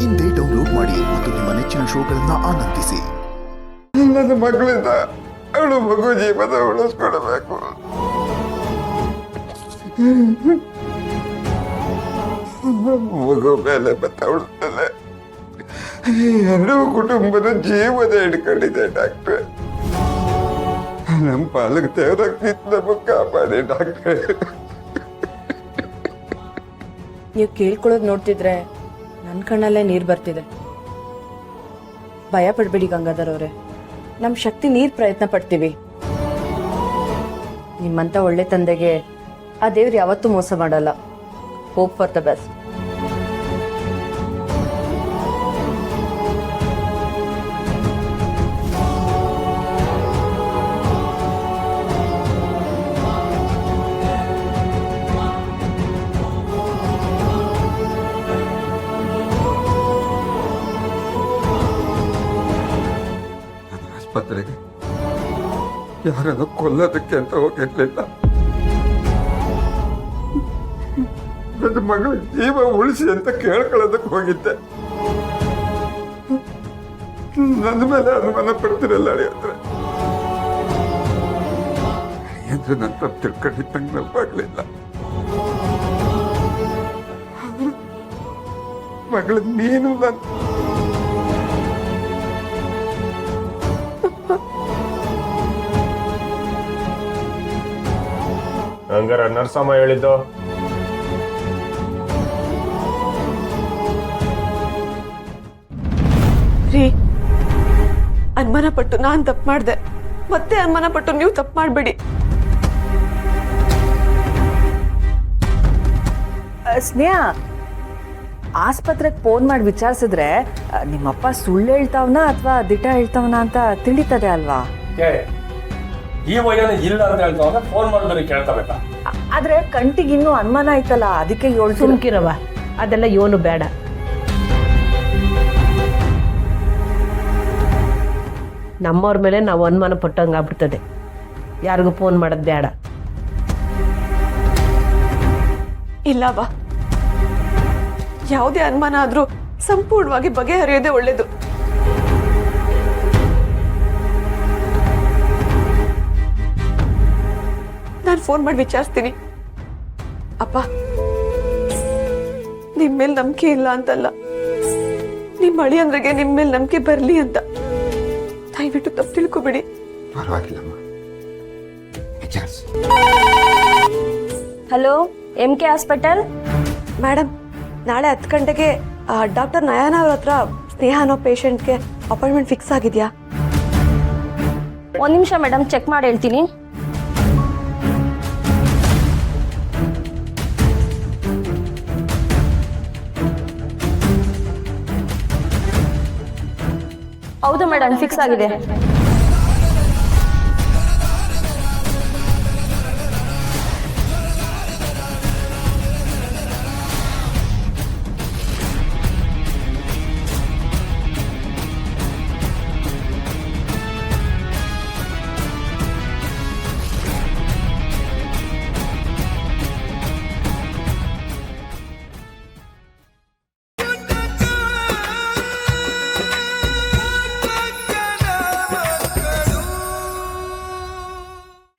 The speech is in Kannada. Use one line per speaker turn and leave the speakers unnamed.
ಇಂದೇ ಡೌನ್ಲೋಡ್ ಮಾಡಿ ಮತ್ತು ನಿಮ್ಮ ನೆಚ್ಚಿನ ಶೋಗಳನ್ನ ಆನಂದಿಸಿ.
ನನ್ನ ಮಗಳಿಂದ ಅವಳು ಮಗು ಜೀವನ ಉಳಿಸ್ಕೊಡ್ಬೇಕು. ಮಗು ಮೇಲೆ ಅವಳ ಎರಡೂ ಕುಟುಂಬದ ಜೀವನ ಹಿಡ್ಕೊಂಡಿದೆ ಡಾಕ್ಟ್ರೆ. ನಮ್ಮ ಪಾಲಕ್ ದೇವರಾಗ್ತಿತ್ತು, ನಮಗೆ ಕಾಪಾಡಿ ಡಾಕ್ಟ್ರೆ.
ನೀವು ಕೇಳ್ಕೊಳ್ಳೋದು ನೋಡ್ತಿದ್ರೆ ನನ್ನ ಕಣ್ಣಲ್ಲೇ ನೀರು ಬರ್ತಿದೆ. ಭಯ ಪಡ್ಬೇಡಿ ಗಂಗಾಧರ್ ಅವರೇ, ನಮ್ಮ ಶಕ್ತಿ ನೀರು ಪ್ರಯತ್ನ ಪಡ್ತೀವಿ. ನಿಮ್ಮಂಥ ಒಳ್ಳೆ ತಂದೆಗೆ ಆ ದೇವ್ರು ಯಾವತ್ತೂ ಮೋಸ ಮಾಡಲ್ಲ. Hope for the best.
ಆಸ್ಪತ್ರೆಗೆ ಯಾರನ್ನು ಕೊಲ್ಲೋದಕ್ಕೆ ಅಂತ ಹೋಗಿರ್ಲಿಲ್ಲ. ನನ್ನ ಮಗಳ ಜೀವ ಉಳಿಸಿ ಅಂತ ಕೇಳ್ಕೊಳ್ಳೋದಕ್ಕೆ ಹೋಗಿದ್ದೆ. ನನ್ನ ಮೇಲೆ ಅನುಮಾನ ಪಡ್ತಿರಲ್ಲ ಅಳಿಯಂದ್ರೆ ನನ್ನ ತಪ್ಪು ತಿಳ್ಕೊಂಡಿದ್ದಂಗೆ ನೆನಪಾಗ್ಲಿಲ್ಲ. ಮಗಳ ನೀನು ನನ್ನ
ಹಂಗಾರ ನರ್ಸಮ್ಮ ಹೇಳಿದ್ದು
ರೀ, ಅನುಮಾನ ಪಟ್ಟು ನಾನ್ ತಪ್ಪು ಮಾಡ್ದೆ, ಮತ್ತೆ ಅನುಮಾನ ಪಟ್ಟು ನೀವು ತಪ್ಪು ಮಾಡ್ಬೇಡಿ.
ಸ್ನೇಹ, ಆಸ್ಪತ್ರೆಗೆ ಫೋನ್ ಮಾಡಿ ವಿಚಾರಿಸಿದ್ರೆ ನಿಮ್ಮಪ್ಪ ಸುಳ್ಳು ಹೇಳ್ತಾವನ ಅಥವಾ ದಿಟ ಹೇಳ್ತಾವನ ಅಂತ ತಿಳಿತದೆ ಅಲ್ವಾ?
ಈ ವಯನ ಇಲ್ಲ ಅಂತ ಹೇಳ್ತಾವ, ಫೋನ್ ಮಾಡಿದ್ರೆ ಕೇಳ್ಕೋಬೇಕಾ?
ಆದ್ರೆ ಕಂಟಿಗೆ ಇನ್ನೂ ಅನುಮಾನ ಆಯ್ತಲ್ಲ, ಅದಕ್ಕೆ
ಸುಮ್ಕಿರವ, ಅದೆಲ್ಲ ಯೋನು ಬೇಡ. ನಮ್ಮವ್ರ ಮೇಲೆ ನಾವು ಅನುಮಾನ ಪಟ್ಟಂಗೆ ಆಗ್ಬಿಡ್ತದೆ. ಯಾರಿಗೂ ಫೋನ್ ಮಾಡೋದು ಬೇಡ.
ಇಲ್ಲವಾ, ಯಾವುದೇ ಅನುಮಾನ ಆದ್ರೂ ಸಂಪೂರ್ಣವಾಗಿ ಬಗೆಹರಿಯೋದೇ ಒಳ್ಳೇದು. ನಾನು ಫೋನ್ ಮಾಡಿ ವಿಚಾರಿಸ್ತೀನಿ. ಅಪ್ಪ, ನಿಮ್ ಮೇಲೆ ನಂಬಿಕೆ ಇಲ್ಲ ಅಂತಲ್ಲ, ನಿಮ್ಮ ಅಳಿಯಂದ್ರಿಗೆ ನಿಮ್ ಮೇಲೆ ನಂಬಿಕೆ ಬರ್ಲಿ ಅಂತ. ದಯವಿಟ್ಟು ತಪ್ಪು ತಿಳ್ಕೊಬೇಡಿ.
ಪರವಾಗಿಲ್ಲಮ್ಮ,
ಹಲೋ, MK ಹಾಸ್ಪಿಟಲ್.
ಮೇಡಮ್, ನಾಳೆ 10 ಗಂಟೆಗೆ ಡಾಕ್ಟರ್ ನಯನ ಅವ್ರ ಹತ್ರ ಸ್ನೇಹ ಅನ್ನೋ ಪೇಷಂಟ್ಗೆ ಅಪಾಯಿಂಟ್ಮೆಂಟ್ ಫಿಕ್ಸ್ ಆಗಿದೆಯಾ?
ಒಂದ್ ನಿಮಿಷ ಮೇಡಮ್, ಚೆಕ್ ಮಾಡಿ ಹೇಳ್ತೀನಿ. ಹೌದು ಮೇಡಮ್, ಫಿಕ್ಸ್ ಆಗಿದೆ.